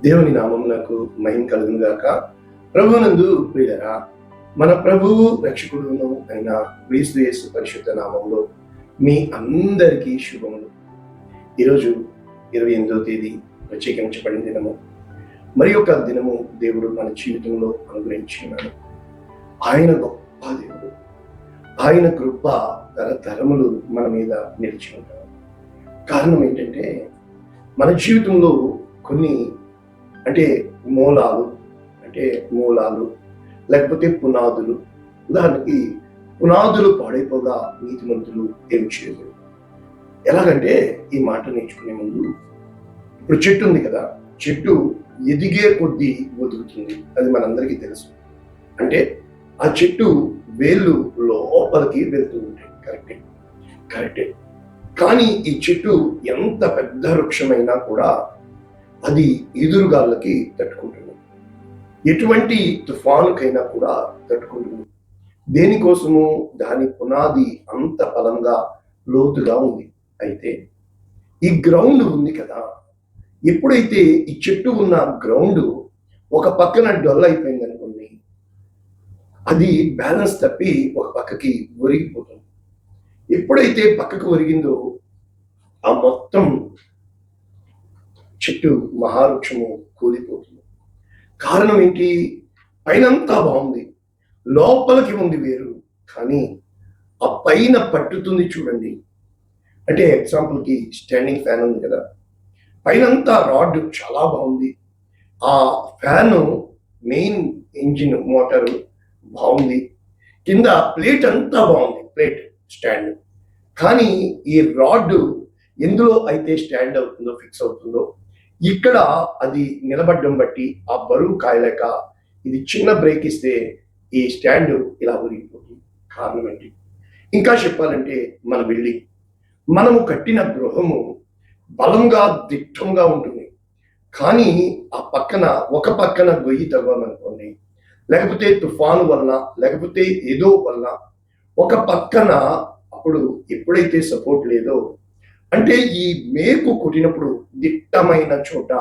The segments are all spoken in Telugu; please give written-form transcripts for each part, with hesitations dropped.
దేవుని నామమునకు మహిమ కలుగును గాక. ప్రభువునందు ప్రియులరా, మన ప్రభువు రక్షకుడును అయిన క్రీస్తు యేసు పరిశుద్ధ నామములో మీ అందరికీ శుభములు. ఈరోజు 28వ తేదీ ప్రత్యేకించబడిన దినము. మరి ఒక దినము దేవుడు మన జీవితంలో అనుగ్రహించి ఉన్నాడు. ఆయన గొప్ప దేవుడు. ఆయన కృప తరతరములు మన మీద నిలిచి ఉంటాడు. కారణం ఏంటంటే, మన జీవితంలో కొన్ని మూలాలు లేకపోతే పునాదులు. ఉదాహరణకి పునాదులు పాడైపోగా నీతిమంతులు ఏమి చేయలేరు. ఎలాగంటే, ఈ మాట నేర్చుకునే ముందు, ఇప్పుడు చెట్టు ఉంది కదా, చెట్టు ఎదిగే కొద్దీ ఒదుగుతుంది. అది మనందరికీ తెలుసు. అంటే ఆ చెట్టు వేళ్ళు లోపలికి వెళ్తూ ఉంటాయి. కరెక్టే. కానీ ఈ చెట్టు ఎంత పెద్ద వృక్షమైనా కూడా అది ఎదురుగాళ్ళకి తట్టుకుంటుంది. ఎటువంటి తుఫానుకైనా కూడా తట్టుకుంటుంది. దేనికోసము? దాని పునాది అంత బలంగా లోతుగా ఉంది. అయితే ఈ గ్రౌండ్ ఉంది కదా, ఎప్పుడైతే ఈ చెట్టు ఉన్న గ్రౌండ్ ఒక పక్కన డొల్ అయిపోయింది అనుకోండి, అది బ్యాలెన్స్ తప్పి ఒక పక్కకి ఒరిగిపోతుంది. ఎప్పుడైతే పక్కకు ఒరిగిందో ఆ మొత్తం చెట్టు మహావృక్షము కూలిపోతుంది. కారణం ఏంటి? పైనంతా బాగుంది, లోపలికి ఉంది వేరు, కానీ ఆ పైన పట్టుతుంది చూడండి. అంటే ఎగ్జాంపుల్కి స్టాండింగ్ ఫ్యాన్ ఉంది కదా, పైనంతా రాడ్ చాలా బాగుంది, ఆ ఫ్యాన్ మెయిన్ ఇంజిన్ మోటారు బాగుంది, కింద ప్లేట్ అంతా బాగుంది, ప్లేట్ స్టాండ్. కానీ ఈ రాడ్ ఎందులో అయితే స్టాండ్ అవుతుందో, ఫిక్స్ అవుతుందో, ఇక్కడ అది నిలబడ్డం బట్టి ఆ బరువు కాయలేక ఇది చిన్న బ్రేక్ ఇస్తే ఈ స్టాండ్ ఇలా ఉరిగిపోతుంది. కారణం ఏంటి? ఇంకా చెప్పాలంటే, మన బిల్డింగ్, మనము కట్టిన గృహము బలంగా దిట్టంగా ఉంటుంది. కానీ ఆ పక్కన ఒక పక్కన గొయ్యి తవ్వామనుకోండి, లేకపోతే తుఫాను వలన, లేకపోతే ఏదో వలన ఒక పక్కన, అప్పుడు ఎప్పుడైతే సపోర్ట్ లేదో, అంటే ఈ మేకు కొట్టినప్పుడు దిట్టమైన చోట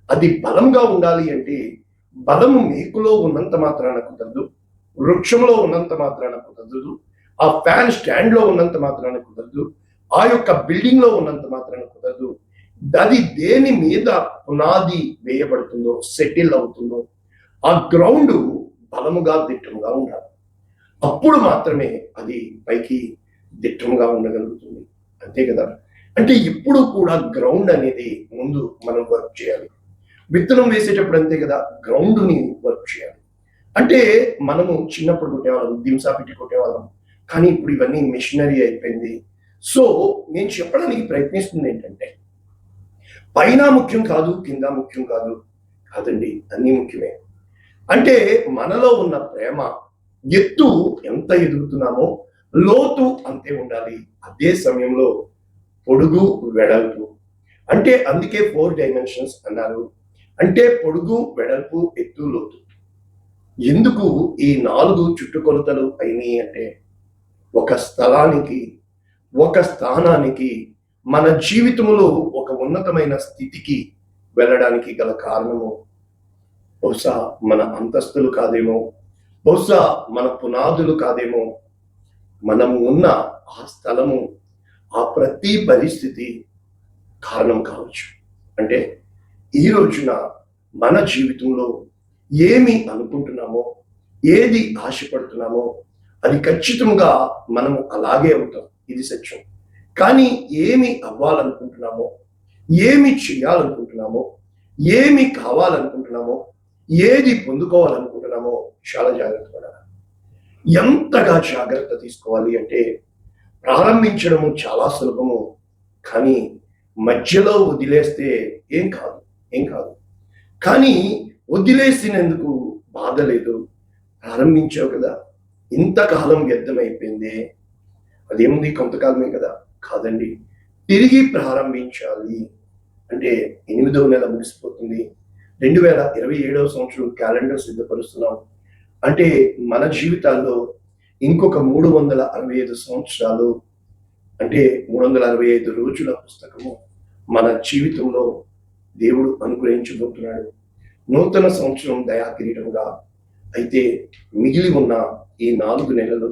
అది బలంగా ఉండాలి అంటే, బలము మేకులో ఉన్నంత మాత్రాన కుదరదు, వృక్షంలో ఉన్నంత మాత్రాన కుదరదు, ఆ ఫ్యాన్ స్టాండ్ లో ఉన్నంత మాత్రాన కుదరదు, ఆ యొక్క బిల్డింగ్ లో ఉన్నంత మాత్రాన కుదరదు. అది దేని మీద పునాది వేయబడుతుందో, సెటిల్ అవుతుందో, ఆ గ్రౌండ్ బలముగా దిట్టంగా ఉండాలి. అప్పుడు మాత్రమే అది పైకి దిట్టంగా ఉండగలుగుతుంది. అంతే కదా. అంటే ఇప్పుడు కూడా గ్రౌండ్ అనేది ముందు మనం వర్క్ చేయాలి. విత్తనం వేసేటప్పుడు అంతే కదా, గ్రౌండ్ని వర్క్ చేయాలి. అంటే మనము చిన్నప్పుడు కొట్టేవాళ్ళం, దింసా పెట్టి కొట్టేవాళ్ళం, కానీ ఇప్పుడు ఇవన్నీ మెషినరీ అయిపోయింది. సో నేను చెప్పడానికి ప్రయత్నిస్తుంది ఏంటంటే, పైన ముఖ్యం కాదు, కింద ముఖ్యం కాదండి, అన్నీ ముఖ్యమే. అంటే మనలో ఉన్న ప్రేమ ఎత్తు ఎంత ఎదుగుతున్నామో లోతు అంతే ఉండాలి. అదే సమయంలో పొడుగు, వెడల్పు, అంటే అందుకే 4 డైమెన్షన్స్ అన్నారు. అంటే పొడుగు, వెడల్పు, ఎత్తు, లోతు. ఎందుకు ఈ 4 చుట్టుకొలతలు అయినాయి అంటే, ఒక స్థలానికి, ఒక స్థానానికి, మన జీవితంలో ఒక ఉన్నతమైన స్థితికి వెళ్ళడానికి గల కారణము బహుశా మన అంతస్తులు కాదేమో, బహుశా మన పునాదులు కాదేమో, మనము ఉన్న ఆ స్థలము, ఆ ప్రతి పరిస్థితి కారణం కావచ్చు. అంటే ఈ రోజున మన జీవితంలో ఏమి అనుకుంటున్నామో, ఏది ఆశపడుతున్నామో, అది ఖచ్చితంగా మనము అలాగే అవుతాం. ఇది సత్యం. కానీ ఏమి అవ్వాలనుకుంటున్నామో, ఏమి చేయాలనుకుంటున్నామో, ఏమి కావాలనుకుంటున్నామో, ఏది పొందుకోవాలనుకుంటున్నామో చాలా జాగ్రత్త పడాలి. ఎంతగా జాగ్రత్త తీసుకోవాలి అంటే, ప్రారంభించడము చాలా సులభము, కానీ మధ్యలో వదిలేస్తే ఏం కాదు. కానీ వదిలేసినందుకు బాధ లేదు. ప్రారంభించావు కదా, ఇంతకాలం వ్యర్థమైపోయిందే, అదేముంది, కొంతకాలమే కదా. కాదండి, తిరిగి ప్రారంభించాలి. అంటే 8వ నెల ముగిసిపోతుంది, 2027వ సంవత్సరం క్యాలెండర్ సిద్ధపరుస్తున్నాం. అంటే మన జీవితాల్లో ఇంకొక 365 సంవత్సరాలు, అంటే 365 రోజుల పుస్తకము మన జీవితంలో దేవుడు అనుగ్రహించబోతున్నాడు. నూతన సంవత్సరం దయా కిరీటంగా. అయితే మిగిలి ఉన్న ఈ 4 నెలలు,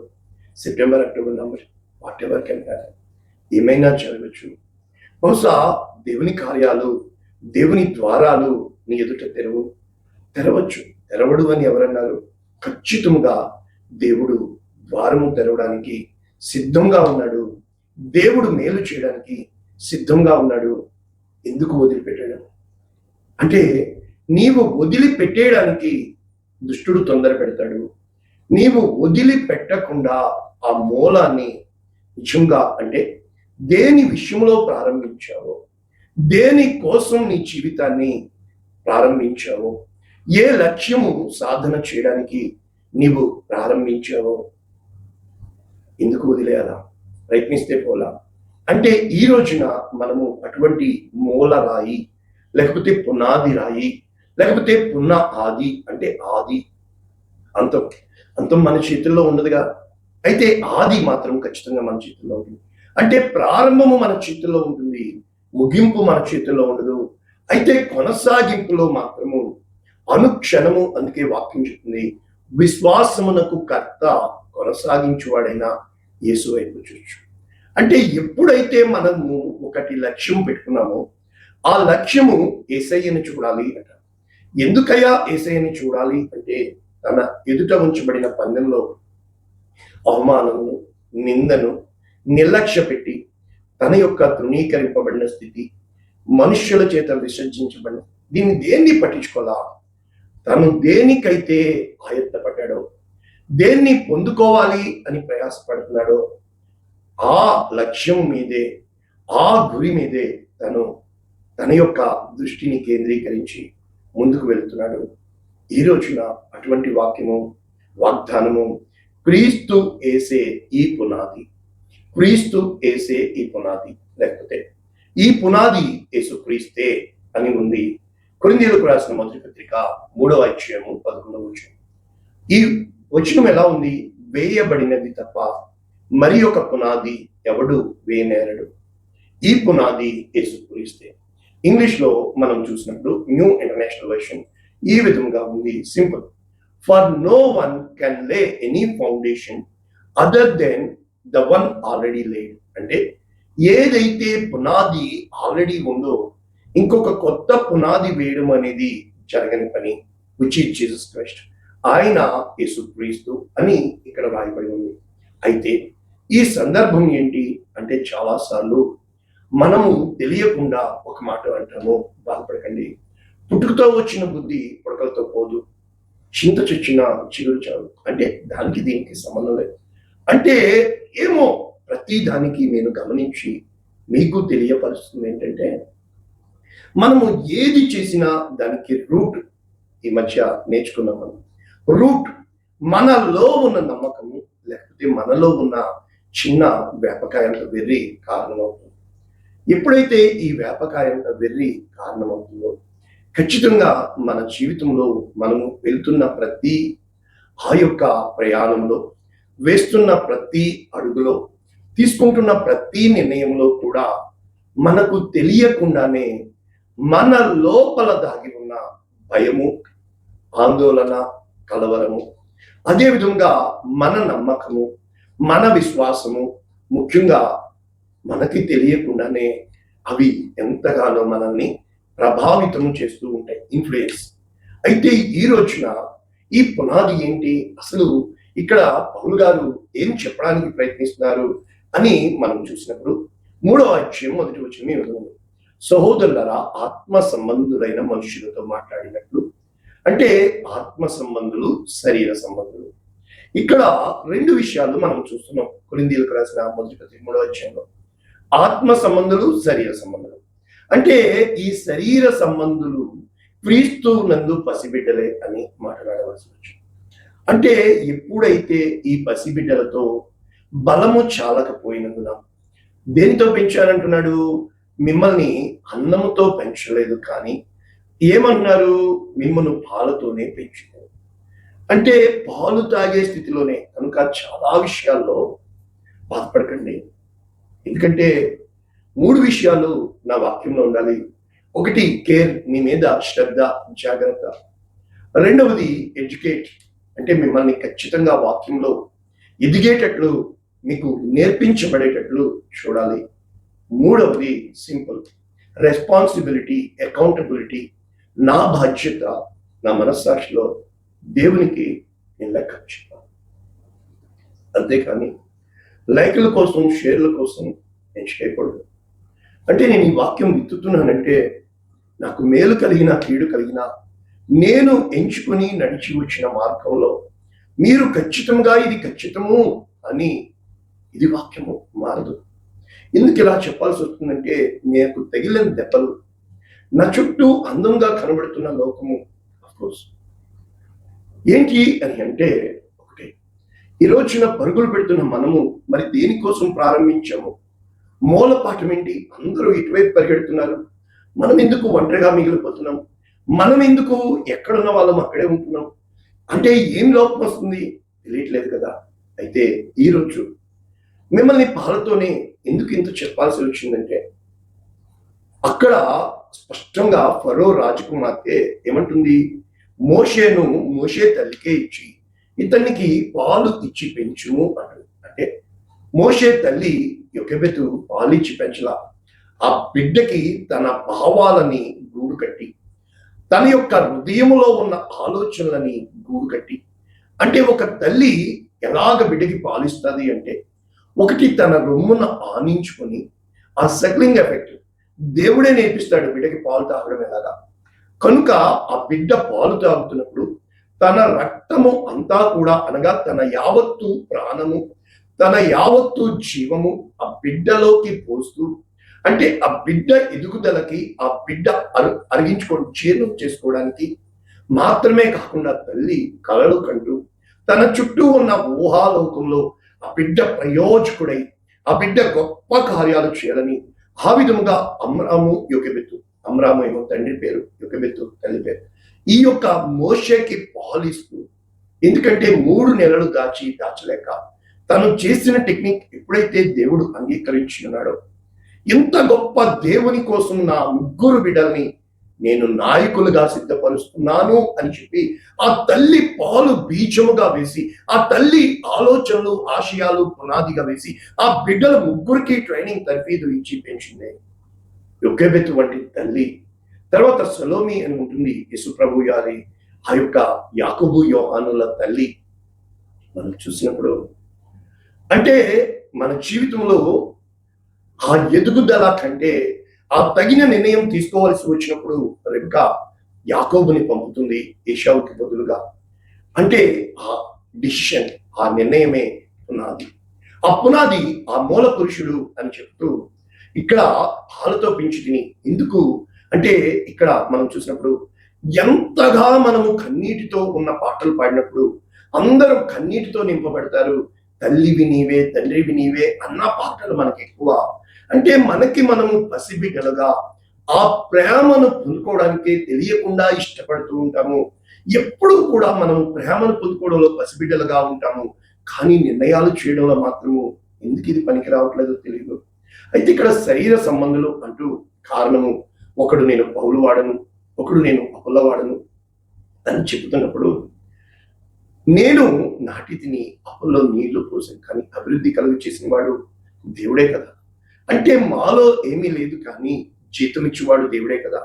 September, October, November, what ever can happen, ఏమైనా జరగచ్చు. బహుశా దేవుని కార్యాలు, దేవుని ద్వారాలు నీ ఎదుట తెరవచ్చు. తెరవడు అని ఎవరన్నారు? ఖచ్చితంగా దేవుడు ద్వారము తెరవడానికి సిద్ధంగా ఉన్నాడు. దేవుడు మేలు చేయడానికి సిద్ధంగా ఉన్నాడు. ఎందుకు వదిలిపెట్టాడు అంటే, నీవు వదిలిపెట్టేయడానికి దుష్టుడు తొందర పెడతాడు. నీవు వదిలిపెట్టకుండా ఆ మూలాన్ని నిజంగా అంటే దేని విషయంలో ప్రారంభించావో, దేని కోసం నీ జీవితాన్ని ప్రారంభించావో, ఏ లక్ష్యము సాధన చేయడానికి నీవు ప్రారంభించావో, ఎందుకు వదిలేయాలా? ప్రయత్నిస్తే పోలా. అంటే ఈ రోజున మనము అటువంటి మూల రాయి, లేకపోతే పునాది రాయి, లేకపోతే ఆది అంటే ఆది, అంతం మన చేతుల్లో ఉండదుగా. అయితే ఆది మాత్రం ఖచ్చితంగా మన చేతుల్లో ఉంటుంది. అంటే ప్రారంభము మన చేతుల్లో ఉంటుంది, ముగింపు మన చేతుల్లో ఉండదు. అయితే కొనసాగింపులో మాత్రము అనుక్షణము, అందుకే వాక్యం చెప్తుంది, విశ్వాసమునకు కర్త కొనసాగించువాడైన యేసు వైపు చూచు. అంటే ఎప్పుడైతే మనము ఒకటి లక్ష్యం పెట్టుకున్నామో ఆ లక్ష్యము యేసయ్యను చూడాలి అంట. ఎందుకయ్యా యేసయ్యని చూడాలి అంటే, తన ఎదుట ఉంచబడిన పందెంలో అవమానమును, నిందను నిర్లక్ష్య పెట్టి తన యొక్క తృణీకరింపబడిన స్థితి, మనుష్యుల చేత విసర్జించబడిన దేన్ని పట్టించుకోవాలా? తను దేనికైతే ఆయత్తపడ్డాడో, దేన్ని పొందుకోవాలి అని ప్రయాసపడుతున్నాడో ఆ లక్ష్యం మీదే, ఆ గురి మీదే తన యొక్క దృష్టిని కేంద్రీకరించి ముందుకు వెళ్తున్నాడు. ఈ రోజున అటువంటి వాగ్దానము క్రీస్తు యేసే ఈ పునాది, క్రీస్తు యేసే ఈ పునాది, లేకపోతే ఈ పునాది యేసు క్రీస్తే అని ఉంది. కొరింథీయులకు రాసిన మొదటి పత్రిక 3వ అధ్యాయము 11వ వచనం. ఈ వచనం ఎలా ఉంది? వేయబడినది తప్ప మరి ఒక పునాది ఎవడు వేయనేరడు, ఈ పునాది యేసు క్రీస్తే. ఇంగ్లీష్ లో మనం చూసినప్పుడు న్యూ ఇంటర్నేషనల్ వెర్షన్ ఈ విధంగా ఉంది, simple. For no one can lay any foundation other than the one already laid. అంటే ఏదైతే పునాది ఆల్రెడీ ఉందో ఇంకొక కొత్త పునాది వేయడం అనేది జరగని పని, విచ్ ఈజ్ జీసస్ క్రైస్ట్. ఆయన యేసుక్రీస్తు అని ఇక్కడ రాయబడి ఉంది. అయితే ఈ సందర్భం ఏంటి అంటే, చాలా సార్లు మనము తెలియకుండా ఒక మాట అంటాము, బాధపడకండి, పుట్టుకతో వచ్చిన బుద్ధి పుడకలతో పోదు, చింత చొచ్చిన చిగురు చాలు. అంటే దానికి దీనికి సంబంధం లేదు. అంటే ఏమో ప్రతి దానికి నేను గమనించి మీకు తెలియపరుస్తుంది ఏంటంటే, మనము ఏది చేసినా దానికి రూట్ ఈ మధ్య నేర్చుకున్నాం. మనం రూట్ మనలో ఉన్న నమ్మకము, లేకపోతే మనలో ఉన్న చిన్న వ్యాపకాయంత వెర్రి కారణమవుతుంది. ఎప్పుడైతే ఈ వ్యాపకాయంత వెర్రి కారణమవుతుందో, ఖచ్చితంగా మన జీవితంలో మనము వెళ్తున్న ప్రతి ఆ యొక్క ప్రయాణంలో, వేస్తున్న ప్రతి అడుగులో, తీసుకుంటున్న ప్రతి నిర్ణయంలో కూడా మనకు తెలియకుండానే మన లోపల దాగి ఉన్న భయము, ఆందోళన, కలవరము, అదేవిధంగా మన నమ్మకము, మన విశ్వాసము, ముఖ్యంగా మనకి తెలియకుండానే అవి ఎంతగానో మనల్ని ప్రభావితం చేస్తూ ఉంటాయి, ఇన్ఫ్లుయెన్స్. అయితే ఈ రోజున ఈ పునాది ఏంటి అసలు, ఇక్కడ పౌలు గారు ఏం చెప్పడానికి ప్రయత్నిస్తున్నారు అని మనం చూసినప్పుడు 3వ అధ్యాయం 1వ వచనం ఈ విధంగా, సహోదరులారా ఆత్మ సంబంధులైన మనుషులతో మాట్లాడినట్లు. అంటే ఆత్మ సంబంధులు, శరీర సంబంధులు. ఇక్కడ 2 విషయాలు మనం చూస్తున్నాం కొరింథీయులకు రాసిన మొదటి పత్రిక 3వ అధ్యాయంలో. ఆత్మ సంబంధులు, శరీర సంబంధులు. అంటే ఈ శరీర సంబంధులు క్రీస్తు నందు పసిబిడ్డలే అని మాట్లాడవలసి వచ్చింది. అంటే ఎప్పుడైతే ఈ పసిబిడ్డలతో బలము చాలకపోయినందున, దేనితో పెంచారంటున్నాడు? మిమ్మల్ని అన్నముతో పెంచలేదు, కానీ ఏమన్నారు? మిమ్మల్ని పాలతోనే పెంచుతారు. అంటే పాలు తాగే స్థితిలోనే. కనుక చాలా విషయాల్లో బాధపడకండి. ఎందుకంటే 3 విషయాలు నా వాక్యంలో ఉండాలి. 1 కేర్, మీ మీద శ్రద్ధ, జాగ్రత్త. రెండవది ఎడ్యుకేట్, అంటే మిమ్మల్ని ఖచ్చితంగా వాక్యంలో ఎదిగేటట్లు మీకు నేర్పించబడేటట్లు చూడాలి. మూడవది సింపుల్, రెస్పాన్సిబిలిటీ, అకౌంటబిలిటీ. నా బాధ్యత, నా మనస్సాక్షిలో దేవునికి నేను లెక్క చెప్పాలి. అంతేకాని లైకుల కోసం, షేర్ల కోసం నేను చేయకూడదు. అంటే నేను ఈ వాక్యం విత్తుతున్నానంటే నాకు మేలు కలిగిన, కీడు కలిగిన, నేను ఎంచుకొని నడిచి వచ్చిన మార్గంలో మీరు ఖచ్చితంగా ఇది ఖచ్చితము అని ఇది వాక్యము మారదు. ఎందుకు ఇలా చెప్పాల్సి వస్తుందంటే నాకు తగిలిన దెబ్బలు, నా చుట్టూ అందంగా కనబడుతున్న లోకము, అఫ్కోర్స్ ఏంటి అని అంటే ఒకటే, ఈ రోజున పరుగులు పెడుతున్న మనము మరి దేనికోసం ప్రారంభించాము? మూలపాఠం ఏంటి? అందరూ ఇటువైపు పరిగెడుతున్నారు, మనం ఎందుకు ఒంటరిగా మిగిలిపోతున్నాం? మనం ఎందుకు ఎక్కడున్న వాళ్ళం అక్కడే ఉంటున్నాం? అంటే ఏం లోపం వస్తుంది తెలియట్లేదు కదా. అయితే ఈరోజు మిమ్మల్ని పాలతోనే ఎందుకు ఇంత చెప్పాల్సి వచ్చిందంటే, అక్కడ స్పష్టంగా ఫరో రాజకుమార్తె ఏమంటుంది? మోషే తల్లికే ఇచ్చి ఇతనికి పాలు ఇచ్చి పెంచుము అంటుంది. అంటే మోషే తల్లి యొకెబెతు పాలు ఇచ్చి పెంచలా, ఆ బిడ్డకి తన భావాలని గూడు కట్టి, తన యొక్క హృదయంలో ఉన్న ఆలోచనలని గూడు కట్టి, అంటే ఒక తల్లి ఎలాగ బిడ్డకి పాలిస్తుంది అంటే, ఒకటి తన రొమ్మున ఆనించుకొని, ఆ సక్లింగ్ ఎఫెక్ట్ దేవుడే నేర్పిస్తాడు బిడ్డకి పాలు తాగడం ఎలాగా. కనుక ఆ బిడ్డ పాలు తాగుతున్నప్పుడు తన రక్తము అంతా కూడా, అనగా తన యావత్తు ప్రాణము, తన యావత్తు జీవము ఆ బిడ్డలోకి పోస్తూ, అంటే ఆ బిడ్డ ఎదుగుదలకి, ఆ బిడ్డ జీర్ణం చేసుకోవడానికి మాత్రమే కాకుండా తల్లి కలలు కంటూ తన చుట్టూ ఉన్న ఊహాలోకంలో ఆ బిడ్డ ప్రయోజకుడై ఆ బిడ్డ గొప్ప కార్యాలు చేయాలని, ఆ విధముగా అమ్రాము ఏమో తండ్రి పేరు, యొకెబెతు తల్లి పేరు, ఈ యొక్క మోషేకి పాలిస్తూ, ఎందుకంటే 3 నెలలు దాచలేక తను చేసిన టెక్నిక్ ఎప్పుడైతే దేవుడు అంగీకరించి ఉన్నాడో, ఇంత గొప్ప దేవుని కోసం నా 3 బిడ్డల్ని నేను నాయకులుగా సిద్ధపరుస్తున్నాను అని చెప్పి ఆ తల్లి పాలు బీజముగా వేసి, ఆ తల్లి ఆలోచనలు, ఆశయాలు పునాదిగా వేసి ఆ బిడ్డల 3కి ట్రైనింగ్ తర్ఫీదు ఇచ్చి పెంచింది యొకెబెతు వంటి తల్లి. తర్వాత సలోమి అని ఉంటుంది, యేసుప్రభు గారి ఆ యొక్క యాకోబు యోహానుల తల్లి. మనం చూసినప్పుడు అంటే మన జీవితంలో ఆ ఎదుగుదల కంటే ఆ తగిన నిర్ణయం తీసుకోవాల్సి వచ్చినప్పుడు రెబ్కా యాకోబుని పంపుతుంది ఏశావుకి బదులుగా. అంటే ఆ డిసిషన్, ఆ నిర్ణయమే పునాది. ఆ పునాది ఆ మూల పురుషుడు అని చెప్తూ ఇక్కడ పాలతో పెంచి తిని, ఎందుకు అంటే ఇక్కడ మనం చూసినప్పుడు ఎంతగా మనము కన్నీటితో ఉన్న పాటలు పాడినప్పుడు అందరూ కన్నీటితో నింపబడతారు. తల్లివి నీవే, తండ్రివి నీవే అన్న పాటలు మనకి ఎక్కువ. అంటే మనకి మనము పసిబిడ్డలుగా ఆ ప్రేమను పొందుకోవడానికి తెలియకుండా ఇష్టపడుతూ ఉంటాము. ఎప్పుడు కూడా మనం ప్రేమను పొందుకోవడంలో పసిబిడ్డలుగా ఉంటాము, కానీ నిర్ణయాలు చేయడంలో మాత్రము ఎందుకు ఇది పనికి రావట్లేదో తెలియదు. అయితే ఇక్కడ శరీర సంబంధులు అంటూ కారణము, ఒకడు నేను పౌలు వాడను, ఒకడు నేను అపొల్ల వాడను అని చెబుతున్నప్పుడు, నేను నాటి తిని అపొల్లో నీళ్లు పోసాను, కానీ అభివృద్ధి కలుగు చేసిన వాడు దేవుడే కదా. అంటే మాలో ఏమీ లేదు, కానీ జీతం ఇచ్చేవాడు దేవుడే కదా.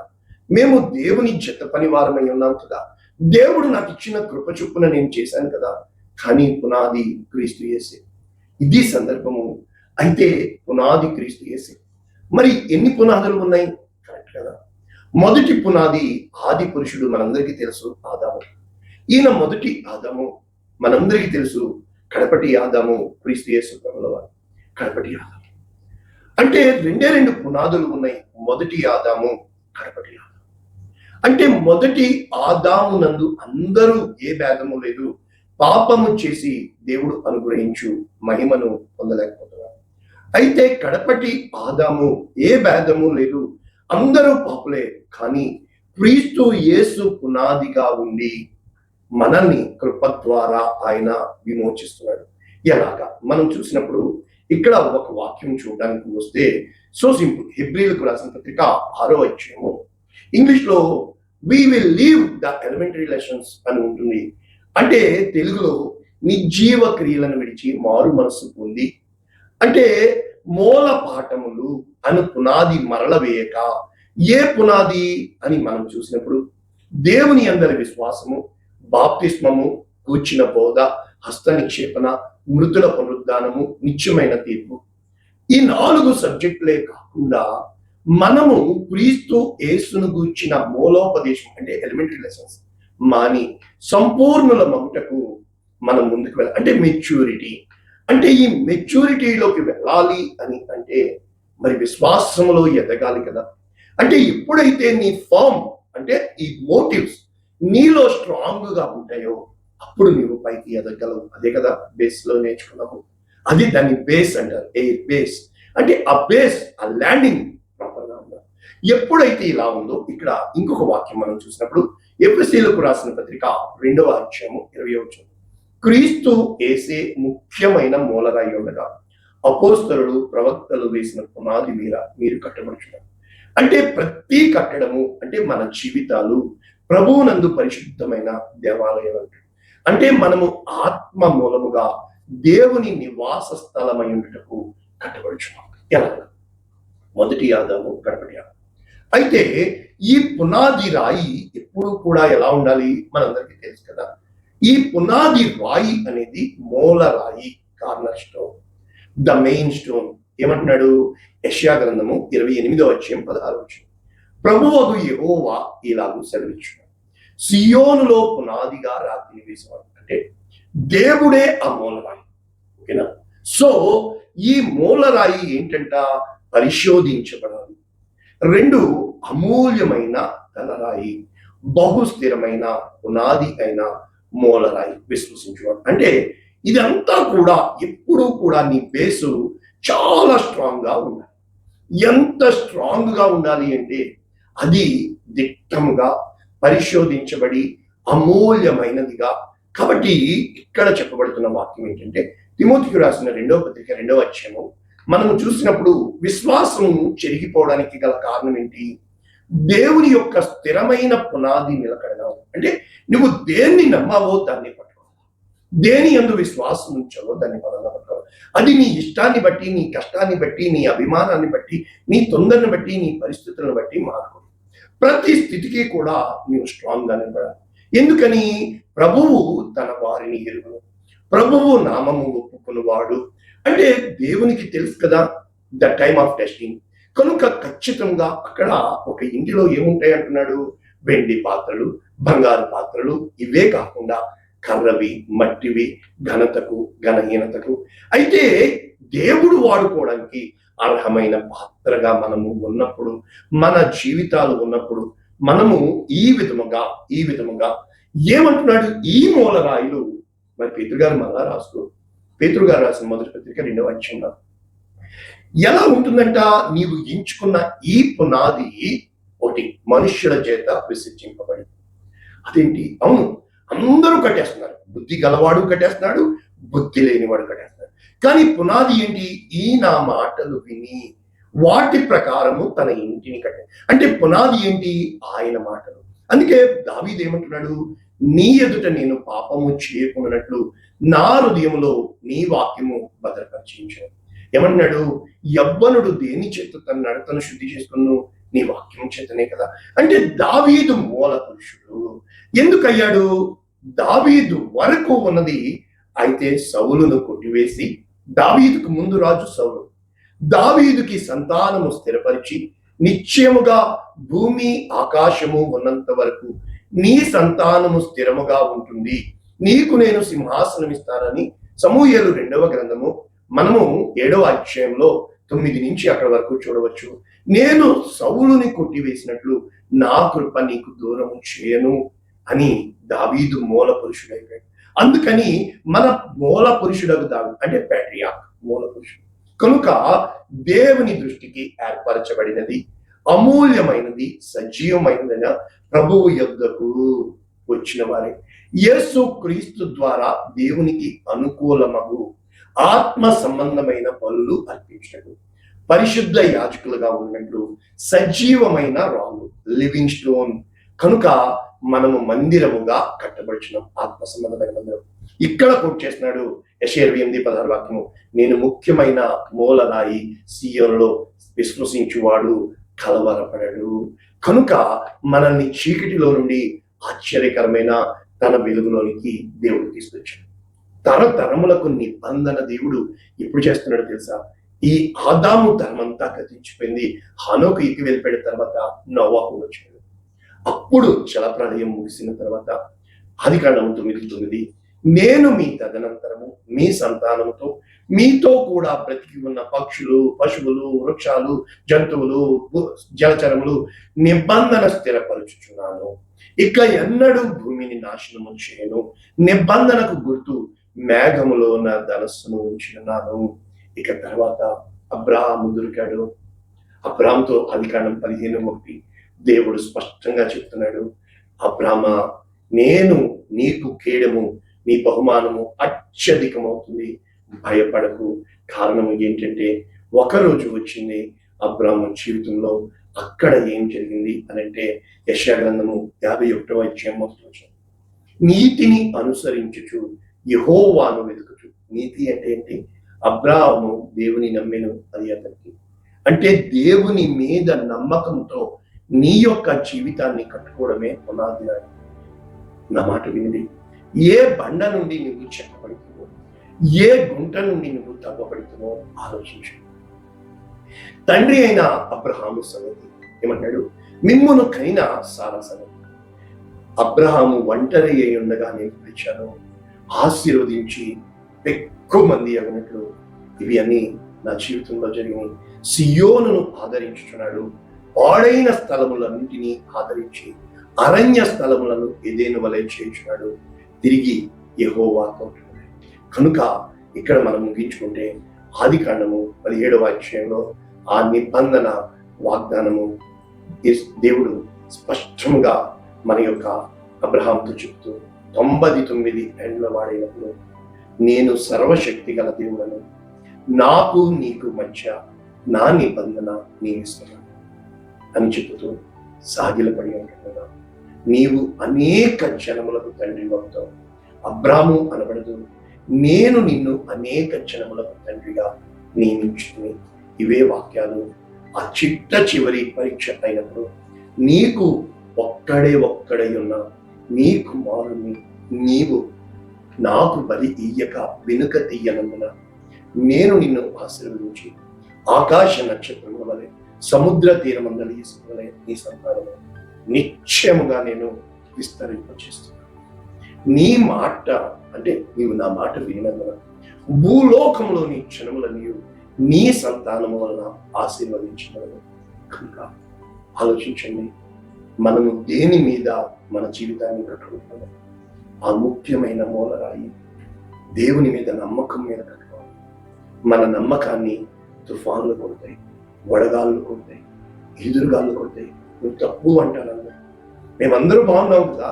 మేము దేవుని జత పని వారమై ఉన్నాం కదా. దేవుడు నాకు ఇచ్చిన కృప చొప్పున నేను చేశాను కదా, కానీ పునాది క్రీస్తు యేసే. ఇది సందర్భము. అయితే పునాది క్రీస్తు యేసే. మరి ఎన్ని పునాదులు ఉన్నాయి? కరెక్ట్ కదా. మొదటి పునాది ఆది పురుషుడు, మనందరికీ తెలుసు, ఆదాము. ఈయన మొదటి ఆదాము, మనందరికీ తెలుసు. కడపటి ఆదాము క్రీస్తు యేసు ప్రభువారు, కడపటి ఆదాము. అంటే 2 పునాదులు ఉన్నాయి, మొదటి ఆదాము, కడపటి ఆదాము. అంటే మొదటి ఆదాము నందు అందరూ ఏ భేదము లేదు, పాపము చేసి దేవుడు అనుగ్రహించు మహిమను పొందలేకపోతున్నారు. అయితే కడపటి ఆదాము ఏ భేదము లేదు, అందరూ పాపులే, కానీ క్రీస్తు యేసు పునాదిగా ఉండి మనల్ని కృప ద్వారా ఆయన విమోచిస్తున్నాడు. ఎలాగా మనం చూసినప్పుడు ఇక్కడ ఒక వాక్యం చూడడానికి వస్తే సో సింపుల్. హెబ్రీలకు రాసిన పత్రిక 6వ అధ్యాయము, ఇంగ్లీష్ లో we will leave the elementary lessons అని ఉంటుంది. అంటే తెలుగులో నిర్జీవ క్రియలను విడిచి మారు మనస్సు పొంది, అంటే మూల పాఠములు అను పునాది మరల వేయక, ఏ పునాది అని మనం చూసినప్పుడు దేవుని అందరి విశ్వాసము, బాప్తిస్మము, కూర్చిన బోధ, హస్త నిక్షేపణ, మృతుల పునరుద్ధానము, నిత్యమైన తీర్పు. ఈ 4 సబ్జెక్టులే కాకుండా మనము క్రీస్తు యేసును గూర్చిన మూలోపదేశం అంటే ఎలిమెంటరీ లెసన్స్ మాని సంపూర్ణుల మగుటకు మనం ముందుకు వెళ్ళాలి. అంటే మెచ్యూరిటీ. అంటే ఈ మెచ్యూరిటీలోకి వెళ్ళాలి అని అంటే మరి విశ్వాసంలో ఎదగాలి కదా. అంటే ఎప్పుడైతే నీ ఫామ్ అంటే ఈ మోటివ్స్ నీలో స్ట్రాంగ్ గా ఉంటాయో అప్పుడు నీవు పైకి ఎదగలవు. అదే కదా బేస్ లో నేర్చుకున్నాము. అది దాన్ని బేస్ అంటారు, ఎయిర్ బేస్. అంటే ఆ బేస్, ఆ ల్యాండింగ్ ప్రాపర్ గా ఉండాలి. ఎప్పుడైతే ఇలా ఉందో ఇక్కడ ఇంకొక వాక్యం మనం చూసినప్పుడు ఎఫెసీయులకు రాసిన పత్రిక 2వ అధ్యాయము 20వ వచనం, క్రీస్తు యేసే ముఖ్యమైన మూలరాయి ఉండగా అపోస్తలుడు ప్రవక్తలు వేసిన పునాది మీద మీరు కట్టబడుచున్నారు. అంటే ప్రతి కట్టడము అంటే మన జీవితాలు ప్రభువునందు పరిశుద్ధమైన దేవాలయం అంటే మనము ఆత్మ మూలముగా దేవుని నివాస స్థలమై ఉండుటకు కట్టబడుచున్నాం. ఎలా? మొదటి ఆదాము, కడపటి ఆదాము. అయితే ఈ పునాది రాయి ఎప్పుడు కూడా ఎలా ఉండాలి మనందరికీ తెలుసు కదా. ఈ పునాది రాయి అనేది మూల రాయి, corner stone, the main stone. ఏమంటున్నాడు యెషయా గ్రంథము 28వ అధ్యాయం 16వ వచనం, ప్రభువగు యెహోవా ఇలాగూ సెలవిచ్చున్నాడు, సియోనులో పునాదిగా రాతిని వేసేవాడు. అంటే దేవుడే ఆ మూలరాయి. ఓకేనా? సో ఈ మూలరాయి ఏంటంట? పరిశోధించబడాలి. 2 అమూల్యమైన తలరాయి, బహుస్థిరమైన పునాది అయిన మూలరాయి విశ్వసించేవాడు. అంటే ఇదంతా కూడా ఎప్పుడూ కూడా నీ బేసు చాలా స్ట్రాంగ్ గా ఉండాలి. ఎంత స్ట్రాంగ్ గా ఉండాలి అంటే అది దిట్టముగా పరిశోధించబడి అమూల్యమైనదిగా. కాబట్టి ఇక్కడ చెప్పబడుతున్న వాక్యం ఏంటంటే తిమోతికి రాసిన 2వ పత్రిక 2వ అధ్యాయము మనం చూసినప్పుడు విశ్వాసం చెరిగిపోవడానికి గల కారణం ఏంటి? దేవుని యొక్క స్థిరమైన పునాది నిలకడగా. అంటే నువ్వు దేన్ని నమ్మావో దాన్ని పట్టుకోవాలి, దేని యందు విశ్వాసం ఉంచావో దాన్ని బలంగా పట్టుకోవాలి. అది నీ ఇష్టాన్ని బట్టి, నీ కష్టాన్ని బట్టి, నీ అభిమానాన్ని బట్టి, నీ తొందరని బట్టి, నీ పరిస్థితులను బట్టి మారుకో. ప్రతి స్థితికి కూడా నీవు స్ట్రాంగ్ గా నిలబడాలి. ఎందుకని? ప్రభువు తన వారిని ఎరుగును, ప్రభువు నామము ఒప్పుకునివాడు. అంటే దేవునికి తెలుసు కదా ద టైమ్ ఆఫ్ టెస్టింగ్. కనుక ఖచ్చితంగా అక్కడ ఒక ఇంటిలో ఏముంటాయి అంటున్నాడు? వెండి పాత్రలు, బంగారు పాత్రలు, ఇవే కాకుండా కర్రవి, మట్టివి, ఘనతకు, ఘనహీనతకు. అయితే దేవుడు వాడుకోవడానికి అర్హమైన పాత్రగా మనము ఉన్నప్పుడు, మన జీవితాలు ఉన్నప్పుడు మనము ఈ విధముగా ఏమంటున్నాడు? ఈ మూలరాయిలు. మరి పేతురుగారు మళ్ళా పేతురుగారు రాసిన మొదటి పత్రిక 2వ అధ్యాయంలో ఎలా ఉంటుందంట? నీవు ఎంచుకున్న ఈ పునాది ఒకటి మనుష్యుల చేత విసర్జింపబడి. అదేంటి? అవును, అందరూ కట్టేస్తున్నారు. బుద్ధి గలవాడు కట్టేస్తున్నాడు, బుద్ధి లేనివాడు కట్టేస్తున్నాడు. కానీ పునాది ఏంటి? ఈ నా మాటలు విని వాటి ప్రకారము తన ఇంటిని కట్టాడు. అంటే పునాది ఏంటి? ఆయన మాటలు. అందుకే దావీదు ఏమంటున్నాడు? నీ ఎదుట నేను పాపము చేయకున్నట్లు నా హృదయంలో నీ వాక్యము భద్రపరిచించాను. ఏమన్నాడు? యవ్వనుడు దేని చేత తన నడతను శుద్ధి చేసుకున్నాను? నీ వాక్యం చేతనే కదా. అంటే దావీదు మూల పురుషుడు ఎందుకయ్యాడు? దావీదు వరకు ఉన్నది. అయితే సౌలును కొట్టివేసి, దావీదుకు ముందు రాజు సౌలు, దావీదుకి సంతానము స్థిరపరిచి నిశ్చయముగా భూమి ఆకాశము ఉన్నంత వరకు నీ సంతానము స్థిరముగా ఉంటుంది, నీకు నేను సింహాసనం ఇస్తానని సమూయేలు 2వ గ్రంథము మనము 7వ అధ్యాయంలో 9 నుంచి అక్కడ వరకు చూడవచ్చు. నేను సౌలుని కొట్టివేసినట్లు నా కృప నీకు దూరము చేయను అని దావీదు మూల పురుషుడైపోయాడు. అందుకని మన మూల పురుషుడకు దావీదు అంటే ప్యాట్రియార్క్, మూల పురుషుడు. కనుక దేవుని దృష్టికి ఏర్పరచబడినది, అమూల్యమైనది, సజీవమైనదైన ప్రభువు యొద్దకు వచ్చిన వారే యేసు క్రీస్తు ద్వారా దేవునికి అనుకూలమగు ఆత్మ సంబంధమైన బలులు అర్పించడు, పరిశుద్ధ యాజకులుగా ఉన్నట్లు సజీవమైన రాళ్ళు, లివింగ్ స్టోన్, కనుక మనము మందిరముగా కట్టబడుచున్నాం, ఆత్మ సంబంధమైన మందిరం. ఇక్కడ కోట్ చేస్తున్నాడు యెషయా 28:16 వాక్యము, నేను ముఖ్యమైన మూలరాయి, సీయోనులో విశ్వసించువాడు కలవరపడడు. కనుక మనల్ని చీకటిలో నుండి ఆశ్చర్యకరమైన తన వెలుగులోనికి దేవుడు తీసుకొచ్చాడు. తరతరములకు నిబంధన దేవుడు ఎప్పుడు చేస్తున్నాడు తెలుసా? ఈ ఆదాము తరమంతా గతించిపోయింది, హనోకు ఎక్కి వెళ్ళిపోయిన తర్వాత నోవాహు వచ్చాడు. అప్పుడు జలప్రళయం ముగిసిన తర్వాత ఆదికాండము 9:9, నేను మీ తదనంతరము మీ సంతానముతో మీతో కూడా బ్రతికి ఉన్న పక్షులు, పశువులు, వృక్షాలు, జంతువులు, జలచరములు నిబంధన స్థిరపరుచుచున్నాను. ఇక ఎన్నడూ భూమిని నాశనము చేయను. నిబంధనకు గుర్తు మేఘములో నా ధనస్సును ఉంచున్నాను. ఇక తర్వాత అబ్రాహాము దొరికాడు. అబ్రాహాముతో ఆదికాండం 15:1 దేవుడు స్పష్టంగా చెప్తున్నాడు, అబ్రామా, నేను నీకు కేడము, నీ బహుమానము అత్యధికమవుతుంది, భయపడకు. కారణం ఏంటంటే ఒకరోజు వచ్చింది అబ్రాము జీవితంలో. అక్కడ ఏం జరిగింది అని అంటే యెషయా గ్రంథము 51వ అధ్యాయం 1వ వచనం, నీతిని అనుసరించుచు యెహోవాను వెతుకుచు. నీతి అంటే ఏంటి? అబ్రాహాము దేవుని నమ్మెను, అది అతనికి. అంటే దేవుని మీద నమ్మకంతో నీ యొక్క జీవితాన్ని కట్టుకోవడమే పునాది. నా మాట వినండి, ఏ బండ నుండి నువ్వు చెక్కబడుతున్నావు, ఏ గుంట నుండి నువ్వు తవ్వబడుతున్నావు ఆలోచించు. తండ్రి అయిన అబ్రహాము సంగతి ఏమంటాడు? మిమ్మును కైనా సారా సంగతి. అబ్రహాము ఒంటరి అయి ఉండగా నేను పిలిచాను, ఆశీర్వదించి ఎక్కువ మంది అన్నట్లు ఇవి అన్ని నా జీవితంలో జరిగినాయి. సియోనును ఆదరించుచున్నాడు, పాడైన స్థలములన్నింటినీ ఆదరించి అరణ్య స్థలములను ఏదేను వలె చేయుచున్నాడు, తిరిగి యెహోవాతో. కనుక ఇక్కడ మనం ముగించుకుంటే ఆదికాండము 17వ అధ్యాయంలో ఆ నిబంధన వాగ్దానము దేవుడు స్పష్టంగా మన యొక్క అబ్రహాంతో చెప్తూ 99 ఏండ్ల వాడైనప్పుడు నేను సర్వశక్తి గల దేవుడను, నాకు నీకు మధ్య నా నిబంధన నియమిస్తున్నాను అని చెబుతూ సాగిలపడి ఉంటున్నా. నీవు అనేక జనములకు తండ్రి అవుతావు. అబ్రాము అనబడదు, నేను నిన్ను అనేక జనములకు తండ్రిగా నియమించుకుని. ఇవే వాక్యాలు ఆ చిట్ట చివరి పరీక్ష అయినప్పుడు నీకు ఒక్కడే ఉన్న నీ కుమారుని నీవు నాకు బలి ఇయ్యక వెనుక తీయనందున నేను నిన్ను ఆశీర్వదించి ఆకాశ నక్షత్రముల వలె సముద్ర తీరమందలి వలె నీ సంతానము నిశ్చయముగా నేను విస్తరింపచేస్తున్నాను. నీ మాట అంటే నీవు నా మాట వినినందున భూలోకంలోని క్షణముల నీవు నీ సంతానము వలన ఆశీర్వదించగలవు. కనుక ఆలోచించండి, మనము దేని మీద మన జీవితాన్ని కట్టుకుంటున్నాం? ఆ ముఖ్యమైన మూలరాయి దేవుని మీద నమ్మకం మీద కట్టుకోవాలి. మన నమ్మకాన్ని తుఫాన్లు కొడతాయి, వడగాళ్ళు కొడతాయి, ఎదురుగాళ్ళు కొడతాయి. నువ్వు తప్పు అంటాను, మేమందరూ బాగున్నాం కదా,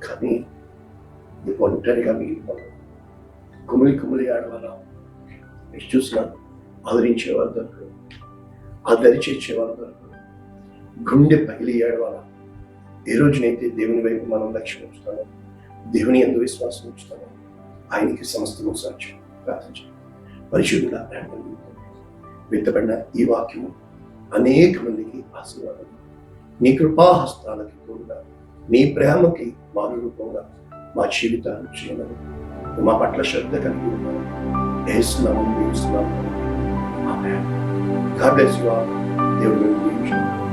కానీ ఒంటరిగా మిగిలిపోవాలి. కుమిలి ఆడవాళ్ళ మీరు చూసినాను, ఆదరించేవారు దొరకరు, ఆదరి చేర్చేవారు దొరకరు, గుండె పగిలి ఏడవాళ్ళ. ఏ రోజునైతే దేవుని వైపు మనం లక్ష్యం ఉంచుతామో, దేవుని యందు విశ్వాసం ఉంచుతామో, ఆయనకి సమస్తము సాధ్యం. ప్రార్థించాలి. పరిశుద్ధుల విత్తబడిన ఈ వాక్యము అనేక మందికి ఆశీర్వాదం. నీ కృపాహస్తాలకి తోడుగా, నీ ప్రేమకి మారురూపంగా మా జీవితాన్ని చేయమని, మా పట్ల శ్రద్ధ కలిగి ఉన్నాను. యేసునామములో దీవిస్తున్నాము. Amen. God bless you all. దేవుడు మిమ్మల్ని దీవించును.